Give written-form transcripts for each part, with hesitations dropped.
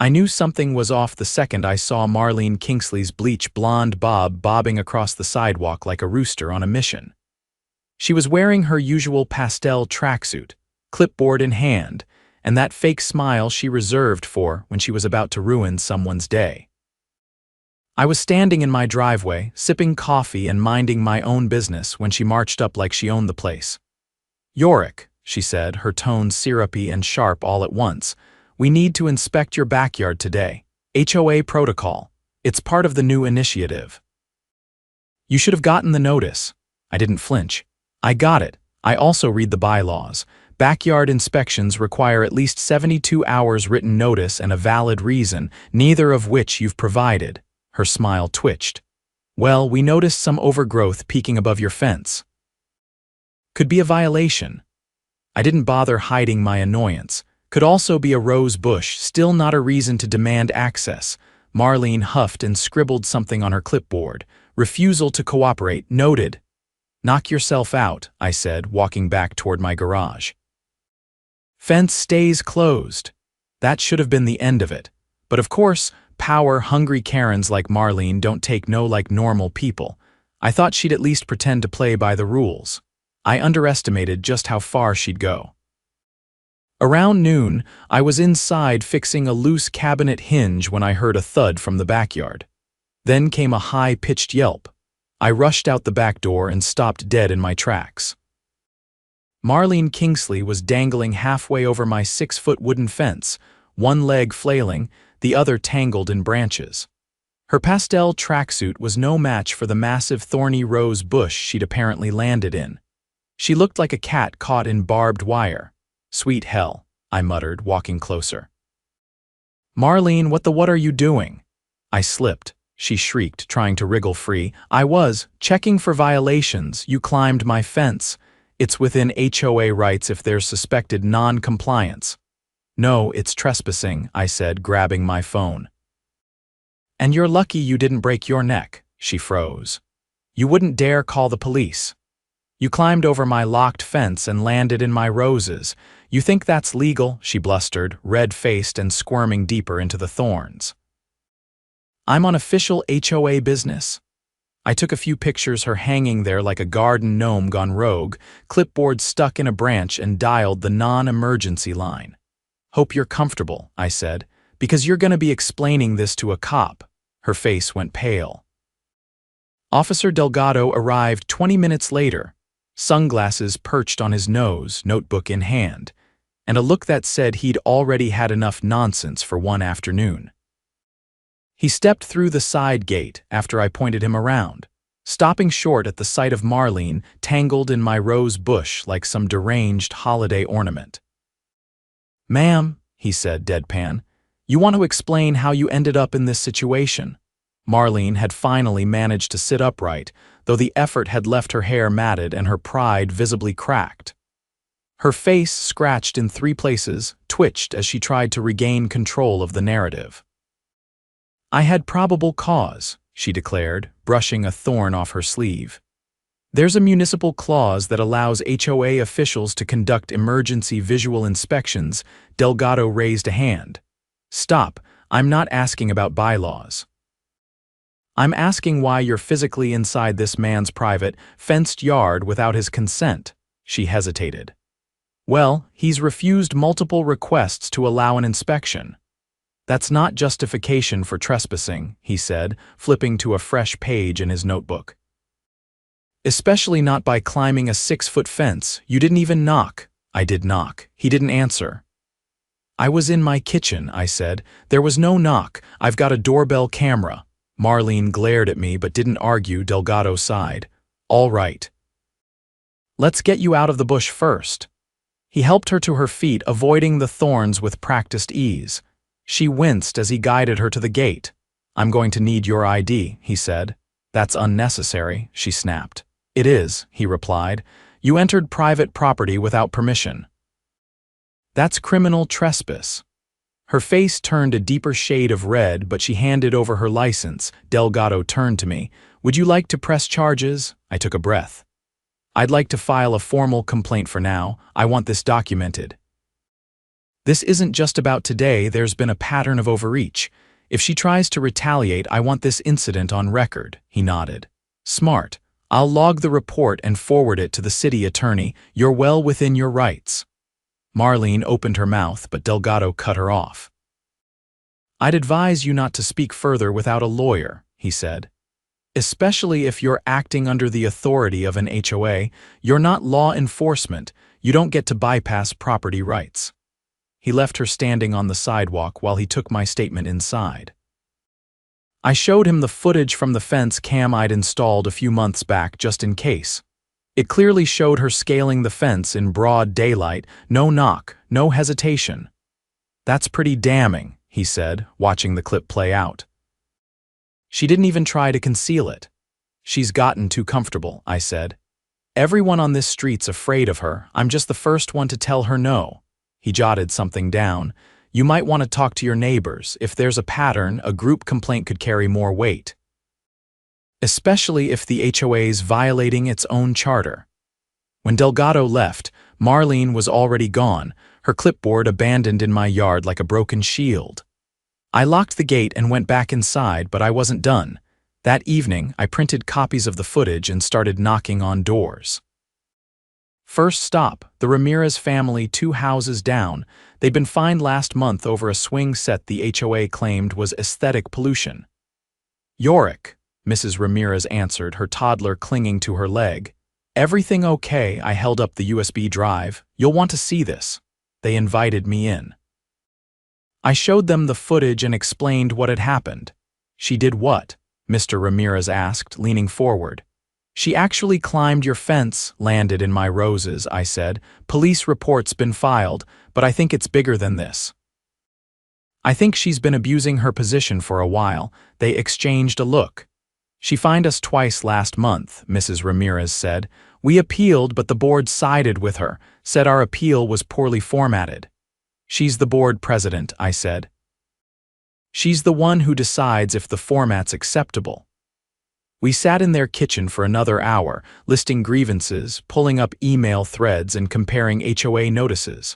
I knew something was off the second I saw Marlene Kingsley's bleach blonde bob bobbing across the sidewalk like a rooster on a mission. She was wearing her usual pastel tracksuit, clipboard in hand, and that fake smile she reserved for when she was about to ruin someone's day. I was standing in my driveway, sipping coffee and minding my own business when she marched up like she owned the place. "Yorick," she said, her tone syrupy and sharp all at once, "we need to inspect your backyard today. HOA protocol. It's part of the new initiative." "You should have gotten the notice." I didn't flinch. "I got it. I also read the bylaws. Backyard inspections require at least 72 hours written notice and a valid reason, neither of which you've provided." Her smile twitched. "Well, we noticed some overgrowth peeking above your fence. Could be a violation." I didn't bother hiding my annoyance. Could also be a rose bush, still not a reason to demand access. Marlene huffed and scribbled something on her clipboard. "Refusal to cooperate noted." "Knock yourself out," I said, walking back toward my garage. "Fence stays closed." That should have been the end of it. But of course, power-hungry Karens like Marlene don't take no like normal people. I thought she'd at least pretend to play by the rules. I underestimated just how far she'd go. Around noon, I was inside fixing a loose cabinet hinge when I heard a thud from the backyard. Then came a high-pitched yelp. I rushed out the back door and stopped dead in my tracks. Marlene Kingsley was dangling halfway over my 6-foot wooden fence, one leg flailing, the other tangled in branches. Her pastel tracksuit was no match for the massive thorny rose bush she'd apparently landed in. She looked like a cat caught in barbed wire. "Sweet hell," I muttered, walking closer. "Marlene, what are you doing?" I slipped. She shrieked, trying to wriggle free. "I was checking for violations. You climbed my fence. It's within HOA rights if there's suspected non-compliance." "No, it's trespassing," I said, grabbing my phone. "And you're lucky you didn't break your neck," she froze. "You wouldn't dare call the police. You climbed over my locked fence and landed in my roses. You think that's legal?" she blustered, red-faced and squirming deeper into the thorns. "I'm on official HOA business." I took a few pictures, her hanging there like a garden gnome gone rogue, clipboard stuck in a branch, and dialed the non-emergency line. "Hope you're comfortable," I said, "because you're going to be explaining this to a cop." Her face went pale. Officer Delgado arrived 20 minutes later, sunglasses perched on his nose, notebook in hand, and a look that said he'd already had enough nonsense for one afternoon. He stepped through the side gate after I pointed him around, stopping short at the sight of Marlene tangled in my rose bush like some deranged holiday ornament. "Ma'am," he said, deadpan, "you want to explain how you ended up in this situation?" Marlene had finally managed to sit upright, though the effort had left her hair matted and her pride visibly cracked. Her face, scratched in 3 places, twitched as she tried to regain control of the narrative. "I had probable cause," she declared, brushing a thorn off her sleeve. "There's a municipal clause that allows HOA officials to conduct emergency visual inspections." Delgado raised a hand. "Stop, I'm not asking about bylaws. I'm asking why you're physically inside this man's private, fenced yard without his consent." She hesitated. "Well, he's refused multiple requests to allow an inspection." "That's not justification for trespassing," he said, flipping to a fresh page in his notebook. "Especially not by climbing a 6-foot fence. You didn't even knock." "I did knock. He didn't answer." "I was in my kitchen," I said. "There was no knock. I've got a doorbell camera." Marlene glared at me but didn't argue. Delgado sighed. "All right. Let's get you out of the bush first." He helped her to her feet, avoiding the thorns with practiced ease. She winced as he guided her to the gate. "I'm going to need your ID," he said. "That's unnecessary," she snapped. "It is," he replied. "You entered private property without permission." "That's criminal trespass." Her face turned a deeper shade of red, but she handed over her license. Delgado turned to me. "Would you like to press charges?" I took a breath. "I'd like to file a formal complaint for now. I want this documented." This isn't just about today, there's been a pattern of overreach. If she tries to retaliate, I want this incident on record, he nodded. Smart. I'll log the report and forward it to the city attorney. You're well within your rights. Marlene opened her mouth, but Delgado cut her off. I'd advise you not to speak further without a lawyer, he said. Especially if you're acting under the authority of an HOA, you're not law enforcement. You don't get to bypass property rights. He left her standing on the sidewalk while he took my statement inside. I showed him the footage from the fence cam I'd installed a few months back just in case. It clearly showed her scaling the fence in broad daylight, no knock, no hesitation. That's pretty damning, he said, watching the clip play out. She didn't even try to conceal it. She's gotten too comfortable, I said. Everyone on this street's afraid of her. I'm just the first one to tell her no. He jotted something down. You might want to talk to your neighbors. If there's a pattern, a group complaint could carry more weight. Especially if the HOA's violating its own charter. When Delgado left, Marlene was already gone, her clipboard abandoned in my yard like a broken shield. I locked the gate and went back inside, but I wasn't done. That evening, I printed copies of the footage and started knocking on doors. First stop, the Ramirez family 2 houses down. They'd been fined last month over a swing set the HOA claimed was aesthetic pollution. Yorick, Mrs. Ramirez answered, her toddler clinging to her leg. Everything okay, I held up the USB drive. You'll want to see this. They invited me in. I showed them the footage and explained what had happened. She did what? Mr. Ramirez asked, leaning forward. She actually climbed your fence, landed in my roses, I said. Police report's been filed, but I think it's bigger than this. I think she's been abusing her position for a while. They exchanged a look. She fined us twice last month, Mrs. Ramirez said. We appealed, but the board sided with her, said our appeal was poorly formatted. She's the board president, I said. She's the one who decides if the format's acceptable. We sat in their kitchen for another hour, listing grievances, pulling up email threads, and comparing HOA notices.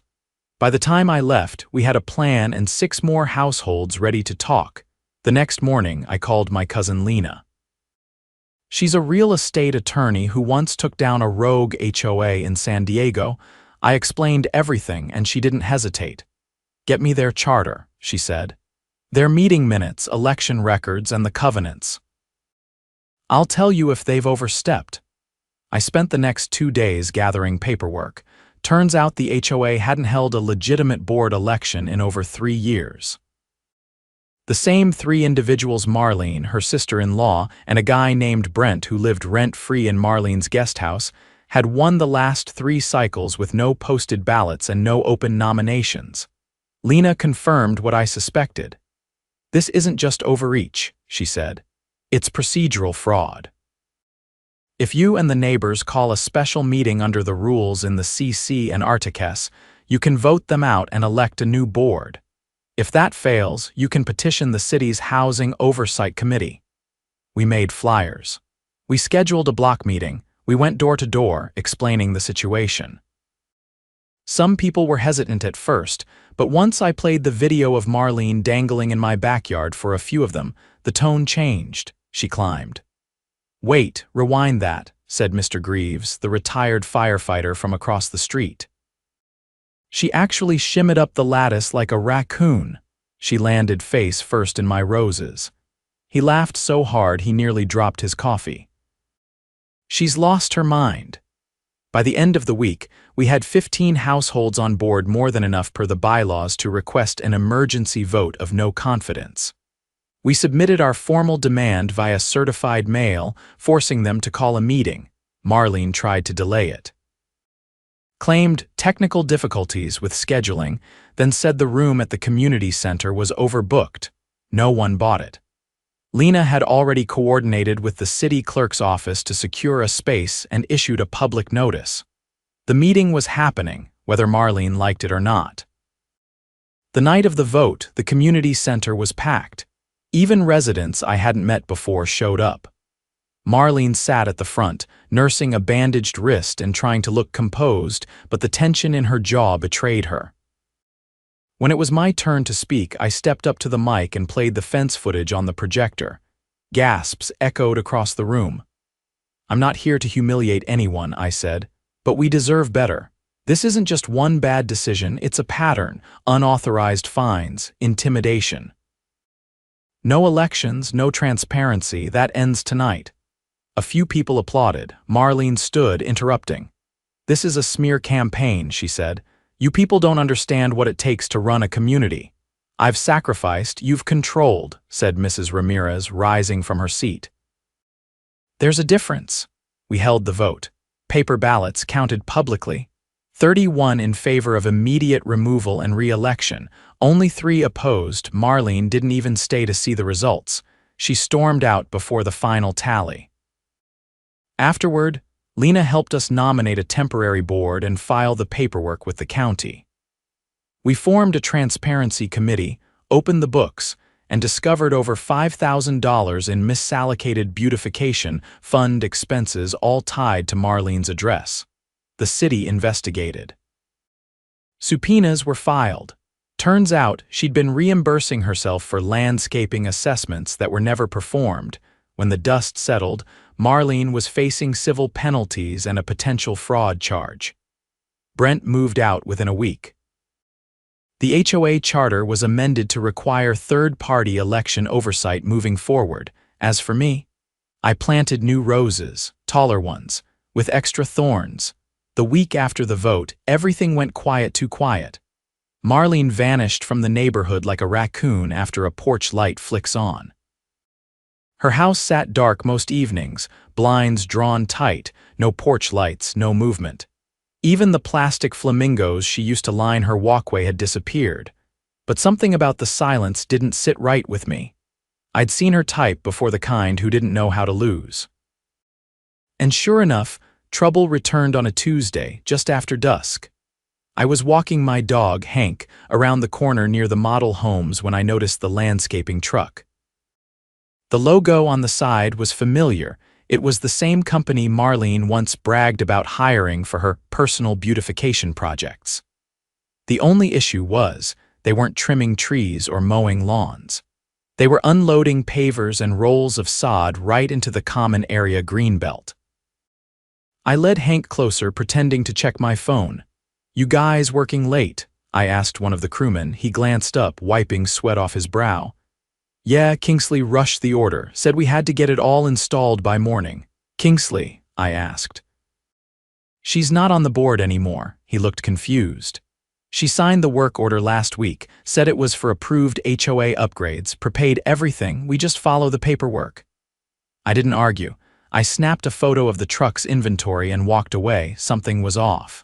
By the time I left, we had a plan and 6 more households ready to talk. The next morning, I called my cousin Lena. She's a real estate attorney who once took down a rogue HOA in San Diego. I explained everything, and she didn't hesitate. Get me their charter, she said. Their meeting minutes, election records, and the covenants. I'll tell you if they've overstepped. I spent the next 2 days gathering paperwork. Turns out the HOA hadn't held a legitimate board election in over 3 years. The same 3 individuals, Marlene, her sister-in-law, and a guy named Brent who lived rent-free in Marlene's guest house, had won the last 3 cycles with no posted ballots and no open nominations. Lena confirmed what I suspected. This isn't just overreach, she said. It's procedural fraud. If you and the neighbors call a special meeting under the rules in the CC and Articus, you can vote them out and elect a new board. If that fails, you can petition the city's Housing Oversight Committee. We made flyers. We scheduled a block meeting. We went door to door, explaining the situation. Some people were hesitant at first, but once I played the video of Marlene dangling in my backyard for a few of them, the tone changed. She climbed. Wait, rewind that, said Mr. Greaves, the retired firefighter from across the street. She actually shimmied up the lattice like a raccoon. She landed face first in my roses. He laughed so hard he nearly dropped his coffee. She's lost her mind. By the end of the week, we had 15 households on board, more than enough per the bylaws to request an emergency vote of no confidence. We submitted our formal demand via certified mail, forcing them to call a meeting. Marlene tried to delay it. Claimed technical difficulties with scheduling, then said the room at the community center was overbooked. No one bought it. Lena had already coordinated with the city clerk's office to secure a space and issued a public notice. The meeting was happening, whether Marlene liked it or not. The night of the vote, the community center was packed. Even residents I hadn't met before showed up. Marlene sat at the front, nursing a bandaged wrist and trying to look composed, but the tension in her jaw betrayed her. When it was my turn to speak, I stepped up to the mic and played the fence footage on the projector. Gasps echoed across the room. "I'm not here to humiliate anyone," I said, "but we deserve better. This isn't just one bad decision, it's a pattern: unauthorized fines, intimidation. No elections, no transparency, that ends tonight." A few people applauded. Marlene stood, interrupting. "This is a smear campaign," she said. "You people don't understand what it takes to run a community." "I've sacrificed, you've controlled," said Mrs. Ramirez, rising from her seat. "There's a difference." We held the vote. Paper ballots counted publicly. 31 in favor of immediate removal and re-election. Only 3 opposed. Marlene didn't even stay to see the results. She stormed out before the final tally. Afterward, Lena helped us nominate a temporary board and file the paperwork with the county. We formed a transparency committee, opened the books, and discovered over $5,000 in misallocated beautification fund expenses, all tied to Marlene's address. The city investigated. Subpoenas were filed. Turns out she'd been reimbursing herself for landscaping assessments that were never performed. When the dust settled, Marlene was facing civil penalties and a potential fraud charge. Brent moved out within a week. The HOA charter was amended to require third-party election oversight moving forward. As for me, I planted new roses, taller ones, with extra thorns. The week after the vote, everything went quiet, too quiet. Marlene vanished from the neighborhood like a raccoon after a porch light flicks on. Her house sat dark most evenings, blinds drawn tight, no porch lights, no movement. Even the plastic flamingos she used to line her walkway had disappeared. But something about the silence didn't sit right with me. I'd seen her type before, the kind who didn't know how to lose. And sure enough, trouble returned on a Tuesday, just after dusk. I was walking my dog, Hank, around the corner near the model homes when I noticed the landscaping truck. The logo on the side was familiar. It was the same company Marlene once bragged about hiring for her personal beautification projects. The only issue was, they weren't trimming trees or mowing lawns. They were unloading pavers and rolls of sod right into the common area greenbelt. I led Hank closer, pretending to check my phone. "You guys working late?" I asked one of the crewmen. He glanced up, wiping sweat off his brow. "Yeah, Kingsley rushed the order, said we had to get it all installed by morning." "Kingsley?" I asked. "She's not on the board anymore." He looked confused. "She signed the work order last week, said it was for approved HOA upgrades, prepaid everything, we just follow the paperwork." I didn't argue. I snapped a photo of the truck's inventory and walked away. Something was off.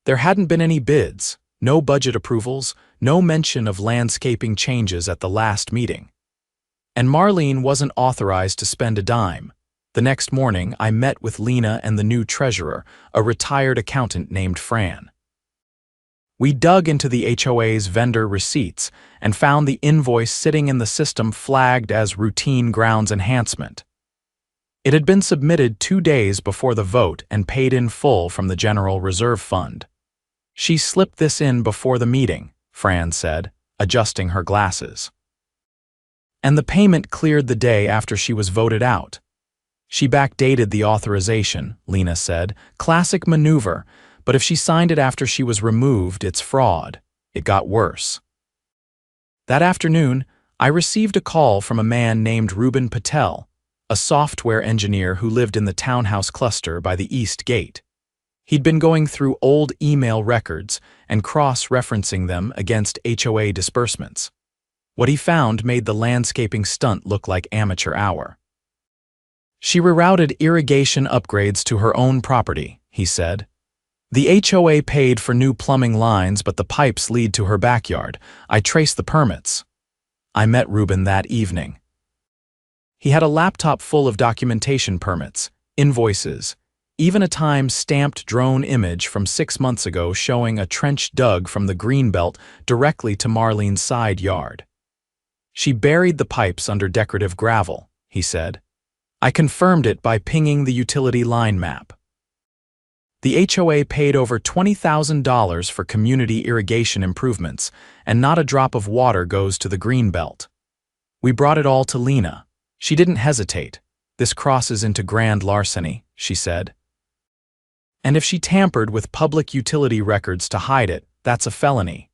There hadn't been any bids, no budget approvals, no mention of landscaping changes at the last meeting. And Marlene wasn't authorized to spend a dime. The next morning, I met with Lena and the new treasurer, a retired accountant named Fran. We dug into the HOA's vendor receipts and found the invoice sitting in the system flagged as routine grounds enhancement. It had been submitted 2 days before the vote and paid in full from the General Reserve Fund. "She slipped this in before the meeting," Fran said, adjusting her glasses. "And the payment cleared the day after she was voted out." "She backdated the authorization," Lena said. "Classic maneuver, but if she signed it after she was removed, it's fraud." It got worse. That afternoon, I received a call from a man named Ruben Patel, a software engineer who lived in the townhouse cluster by the East Gate. He'd been going through old email records and cross-referencing them against HOA disbursements. What he found made the landscaping stunt look like amateur hour. "She rerouted irrigation upgrades to her own property," he said. "The HOA paid for new plumbing lines, but the pipes lead to her backyard. I traced the permits." I met Ruben that evening. He had a laptop full of documentation, permits, invoices, even a time-stamped drone image from 6 months ago showing a trench dug from the greenbelt directly to Marlene's side yard. "She buried the pipes under decorative gravel," he said. "I confirmed it by pinging the utility line map." The HOA paid over $20,000 for community irrigation improvements, and not a drop of water goes to the Greenbelt. We brought it all to Lena. She didn't hesitate. This crosses into grand larceny, she said. And if she tampered with public utility records to hide it, that's a felony.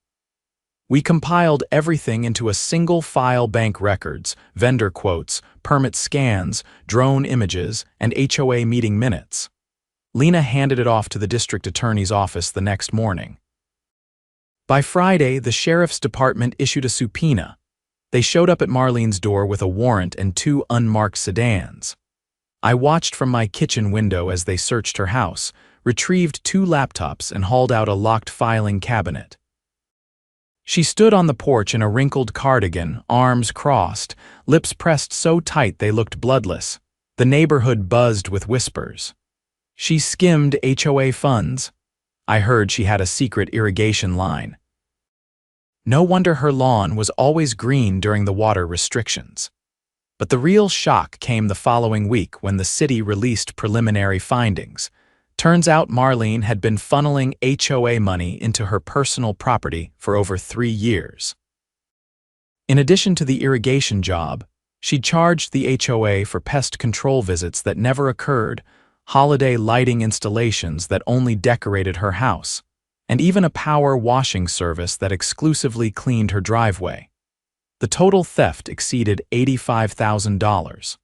We compiled everything into a single file: bank records, vendor quotes, permit scans, drone images, and HOA meeting minutes. Lena handed it off to the district attorney's office the next morning. By Friday, the sheriff's department issued a subpoena. They showed up at Marlene's door with a warrant and 2 unmarked sedans. I watched from my kitchen window as they searched her house, retrieved 2 laptops, and hauled out a locked filing cabinet. She stood on the porch in a wrinkled cardigan, arms crossed, lips pressed so tight they looked bloodless. The neighborhood buzzed with whispers. She skimmed HOA funds. I heard she had a secret irrigation line. No wonder her lawn was always green during the water restrictions. But the real shock came the following week when the city released preliminary findings. Turns out Marlene had been funneling HOA money into her personal property for over 3 years. In addition to the irrigation job, she'd charged the HOA for pest control visits that never occurred, holiday lighting installations that only decorated her house, and even a power washing service that exclusively cleaned her driveway. The total theft exceeded $85,000.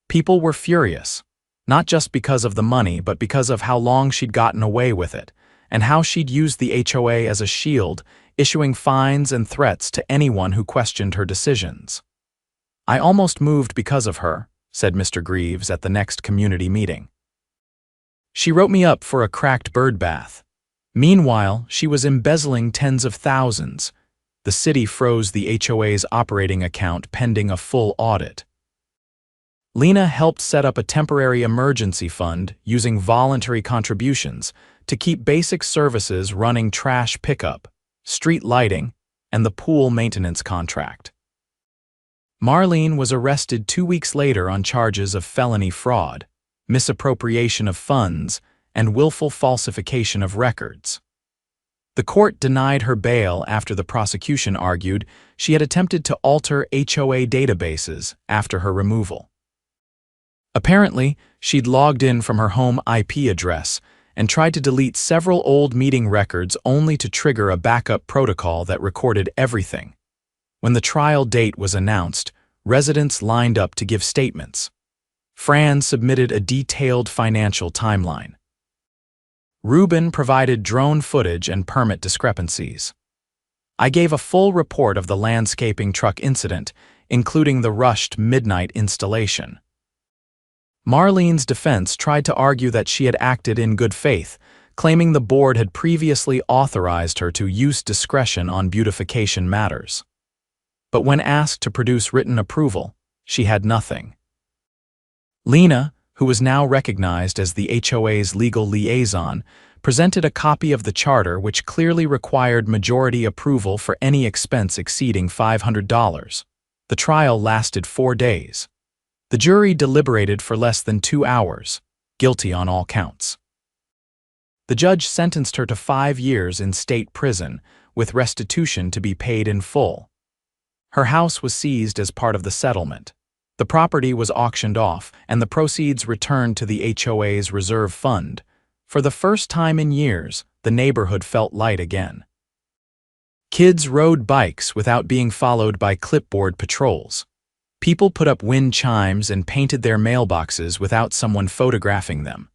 People were furious, not just because of the money, but because of how long she'd gotten away with it, and how she'd used the HOA as a shield, issuing fines and threats to anyone who questioned her decisions. "I almost moved because of her," said Mr. Greaves at the next community meeting. "She wrote me up for a cracked bird bath. Meanwhile, she was embezzling tens of thousands. The city froze the HOA's operating account pending a full audit." Lena helped set up a temporary emergency fund using voluntary contributions to keep basic services running: trash pickup, street lighting, and the pool maintenance contract. Marlene was arrested 2 weeks later on charges of felony fraud, misappropriation of funds, and willful falsification of records. The court denied her bail after the prosecution argued she had attempted to alter HOA databases after her removal. Apparently, she'd logged in from her home IP address and tried to delete several old meeting records only to trigger a backup protocol that recorded everything. When the trial date was announced, residents lined up to give statements. Fran submitted a detailed financial timeline. Ruben provided drone footage and permit discrepancies. I gave a full report of the landscaping truck incident, including the rushed midnight installation. Marlene's defense tried to argue that she had acted in good faith, claiming the board had previously authorized her to use discretion on beautification matters. But when asked to produce written approval, she had nothing. Lena, who was now recognized as the HOA's legal liaison, presented a copy of the charter which clearly required majority approval for any expense exceeding $500. The trial lasted 4 days. The jury deliberated for less than 2 hours, guilty on all counts. The judge sentenced her to 5 years in state prison, with restitution to be paid in full. Her house was seized as part of the settlement. The property was auctioned off, and the proceeds returned to the HOA's reserve fund. For the first time in years, the neighborhood felt light again. Kids rode bikes without being followed by clipboard patrols. People put up wind chimes and painted their mailboxes without someone photographing them.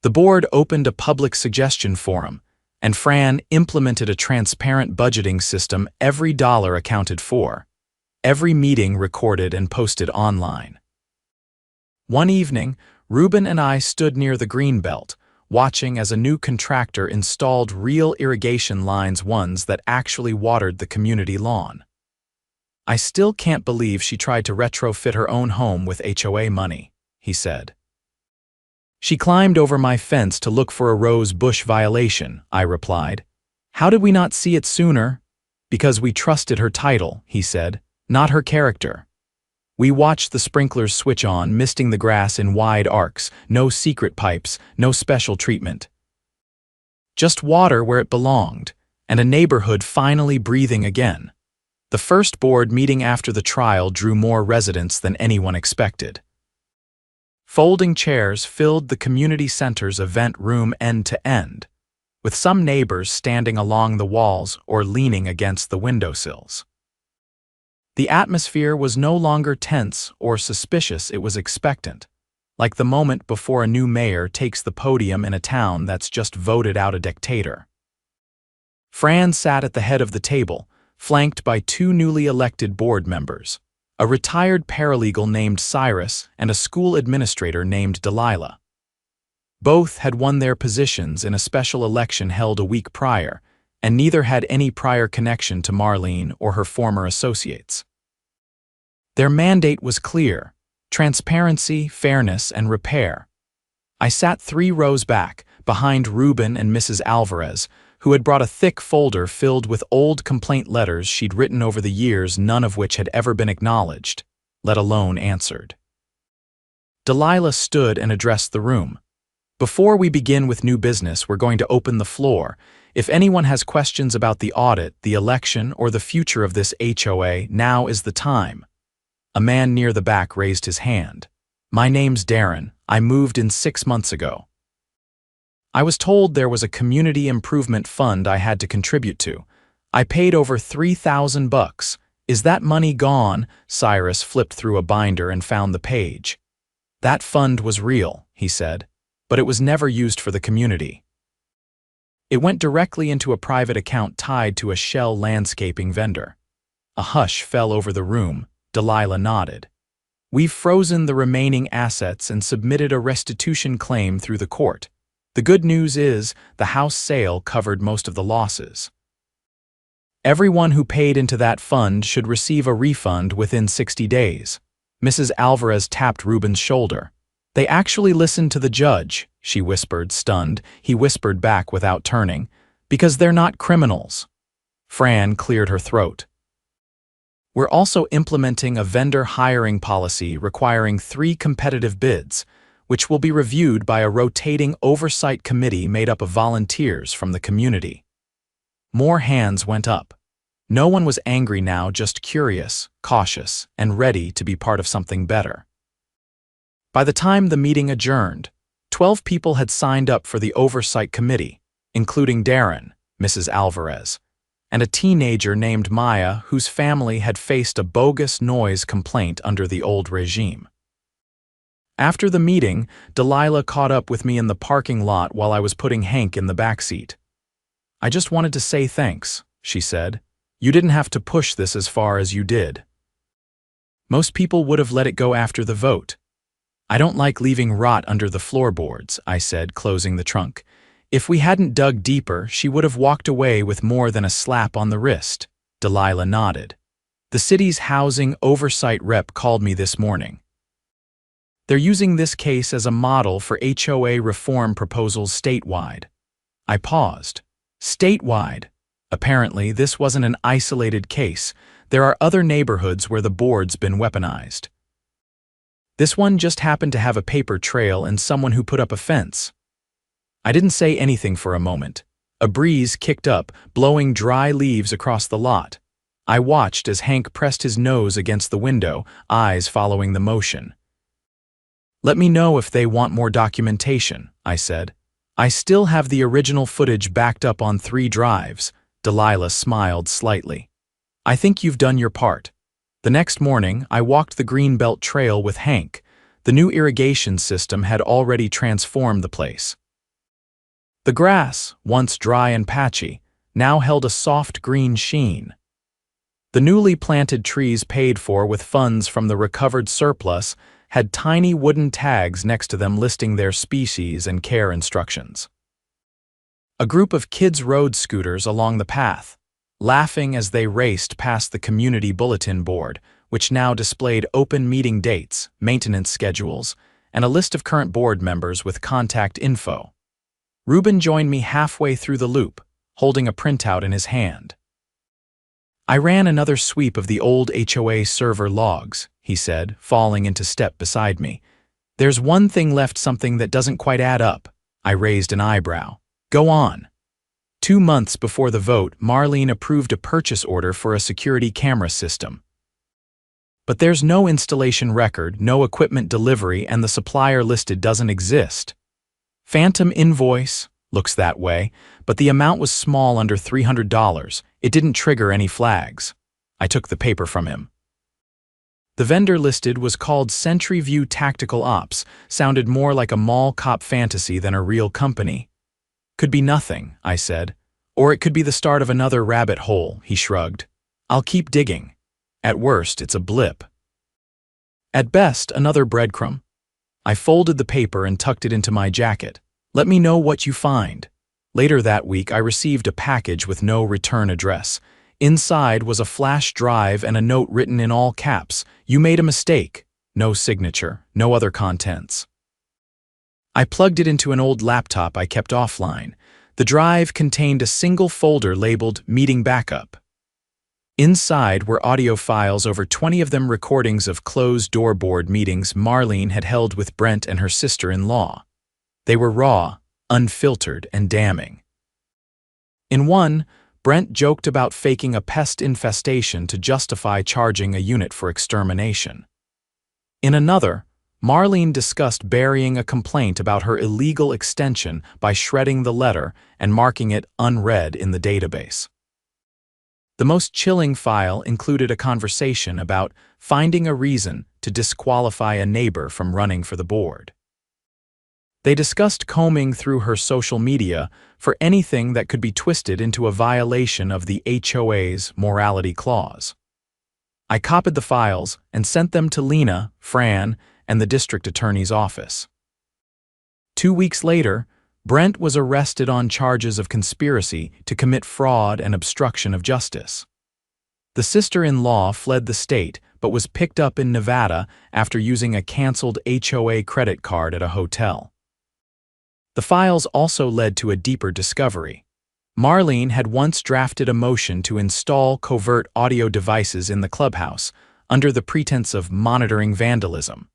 The board opened a public suggestion forum, and Fran implemented a transparent budgeting system: every dollar accounted for, every meeting recorded and posted online. One evening, Ruben and I stood near the Greenbelt, watching as a new contractor installed real irrigation lines, ones that actually watered the community lawn. "I still can't believe she tried to retrofit her own home with HOA money," he said. "She climbed over my fence to look for a rose bush violation," I replied. "How did we not see it sooner?" "Because we trusted her title," he said, "not her character." We watched the sprinklers switch on, misting the grass in wide arcs, no secret pipes, no special treatment. Just water where it belonged, and a neighborhood finally breathing again. The first board meeting after the trial drew more residents than anyone expected. Folding chairs filled the community center's event room end to end, with some neighbors standing along the walls or leaning against the windowsills. The atmosphere was no longer tense or suspicious, it was expectant, like the moment before a new mayor takes the podium in a town that's just voted out a dictator. Fran sat at the head of the table, flanked by two newly elected board members, a retired paralegal named Cyrus and a school administrator named Delilah. Both had won their positions in a special election held a week prior, and neither had any prior connection to Marlene or her former associates. Their mandate was clear: transparency, fairness, and repair. I sat 3 rows back, behind Ruben and Mrs. Alvarez, who had brought a thick folder filled with old complaint letters she'd written over the years, none of which had ever been acknowledged, let alone answered. Delilah stood and addressed the room. "Before we begin with new business, we're going to open the floor. If anyone has questions about the audit, the election, or the future of this HOA, now is the time." A man near the back raised his hand. "My name's Darren. I moved in 6 months ago. I was told there was a community improvement fund I had to contribute to. I paid over $3,000. Is that money gone?" Cyrus flipped through a binder and found the page. "That fund was real," he said, "but it was never used for the community. It went directly into a private account tied to a shell landscaping vendor." A hush fell over the room. Delilah nodded. "We've frozen the remaining assets and submitted a restitution claim through the court. The good news is the house sale covered most of the losses. Everyone who paid into that fund should receive a refund within 60 days. Mrs. Alvarez tapped Ruben's shoulder. "They actually listened to the judge," she whispered, stunned. He whispered back without turning, "because they're not criminals." Fran cleared her throat. "We're also implementing a vendor hiring policy requiring 3 competitive bids, which will be reviewed by a rotating oversight committee made up of volunteers from the community." More hands went up. No one was angry now, just curious, cautious, and ready to be part of something better. By the time the meeting adjourned, 12 people had signed up for the oversight committee, including Darren, Mrs. Alvarez, and a teenager named Maya whose family had faced a bogus noise complaint under the old regime. After the meeting, Delilah caught up with me in the parking lot while I was putting Hank in the backseat. "I just wanted to say thanks," she said. "You didn't have to push this as far as you did. Most people would have let it go after the vote." "I don't like leaving rot under the floorboards," I said, closing the trunk. "If we hadn't dug deeper, she would have walked away with more than a slap on the wrist." Delilah nodded. "The city's housing oversight rep called me this morning. They're using this case as a model for HOA reform proposals statewide." I paused. Statewide? Apparently, this wasn't an isolated case. There are other neighborhoods where the board's been weaponized. This one just happened to have a paper trail and someone who put up a fence. I didn't say anything for a moment. A breeze kicked up, blowing dry leaves across the lot. I watched as Hank pressed his nose against the window, eyes following the motion. "Let me know if they want more documentation," I said. "I still have the original footage backed up on 3 drives." Delilah smiled slightly. "I think you've done your part." The next morning, I walked the Greenbelt Trail with Hank. The new irrigation system had already transformed the place. The grass, once dry and patchy, now held a soft green sheen. The newly planted trees paid for with funds from the recovered surplus had tiny wooden tags next to them listing their species and care instructions. A group of kids rode scooters along the path, laughing as they raced past the community bulletin board, which now displayed open meeting dates, maintenance schedules, and a list of current board members with contact info. Ruben joined me halfway through the loop, holding a printout in his hand. I ran another sweep of the old HOA server logs, he said, falling into step beside me. There's one thing left, something that doesn't quite add up. I raised an eyebrow. Go on. 2 months before the vote, Marlene approved a purchase order for a security camera system. But there's no installation record, no equipment delivery, and the supplier listed doesn't exist. Phantom invoice, looks that way, but the amount was small, under $300. It didn't trigger any flags. I took the paper from him. The vendor listed was called Sentry View Tactical Ops, sounded more like a mall cop fantasy than a real company. Could be nothing, I said. Or it could be the start of another rabbit hole, he shrugged. I'll keep digging. At worst, it's a blip. At best, another breadcrumb. I folded the paper and tucked it into my jacket. Let me know what you find. Later that week, I received a package with no return address. Inside was a flash drive and a note written in all caps. You made a mistake. No signature, no other contents. I plugged it into an old laptop I kept offline. The drive contained a single folder labeled Meeting Backup. Inside were audio files, over 20 of them recordings of closed-door board meetings Marlene had held with Brent and her sister-in-law. They were raw, unfiltered, and damning. In one, Brent joked about faking a pest infestation to justify charging a unit for extermination. In another, Marlene discussed burying a complaint about her illegal extension by shredding the letter and marking it unread in the database. The most chilling file included a conversation about finding a reason to disqualify a neighbor from running for the board. They discussed combing through her social media for anything that could be twisted into a violation of the HOA's morality clause. I copied the files and sent them to Lena, Fran, and the district attorney's office. 2 weeks later, Brent was arrested on charges of conspiracy to commit fraud and obstruction of justice. The sister-in-law fled the state but was picked up in Nevada after using a canceled HOA credit card at a hotel. The files also led to a deeper discovery. Marlene had once drafted a motion to install covert audio devices in the clubhouse under the pretense of monitoring vandalism.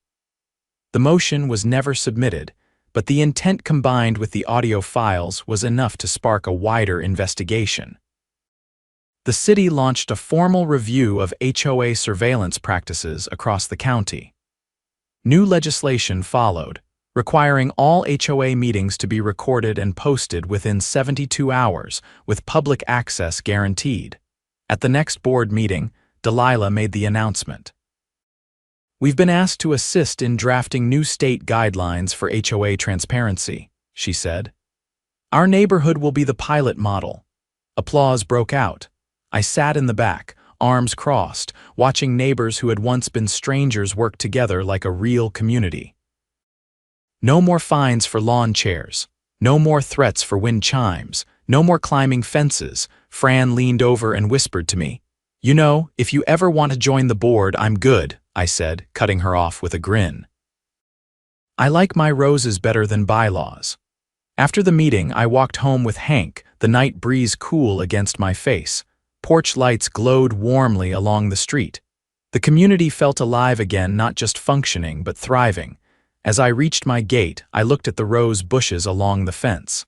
The motion was never submitted, but the intent combined with the audio files was enough to spark a wider investigation. The city launched a formal review of HOA surveillance practices across the county. New legislation followed, requiring all HOA meetings to be recorded and posted within 72 hours, with public access guaranteed. At the next board meeting, Delilah made the announcement. We've been asked to assist in drafting new state guidelines for HOA transparency, she said. Our neighborhood will be the pilot model. Applause broke out. I sat in the back, arms crossed, watching neighbors who had once been strangers work together like a real community. No more fines for lawn chairs. No more threats for wind chimes. No more climbing fences. Fran leaned over and whispered to me. You know, if you ever want to join the board, I'm good, I said, cutting her off with a grin. I like my roses better than bylaws. After the meeting, I walked home with Hank, the night breeze cool against my face. Porch lights glowed warmly along the street. The community felt alive again, not just functioning, but thriving. As I reached my gate, I looked at the rose bushes along the fence.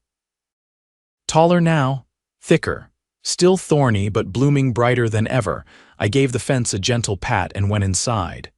Taller now, thicker, still thorny but blooming brighter than ever, I gave the fence a gentle pat and went inside.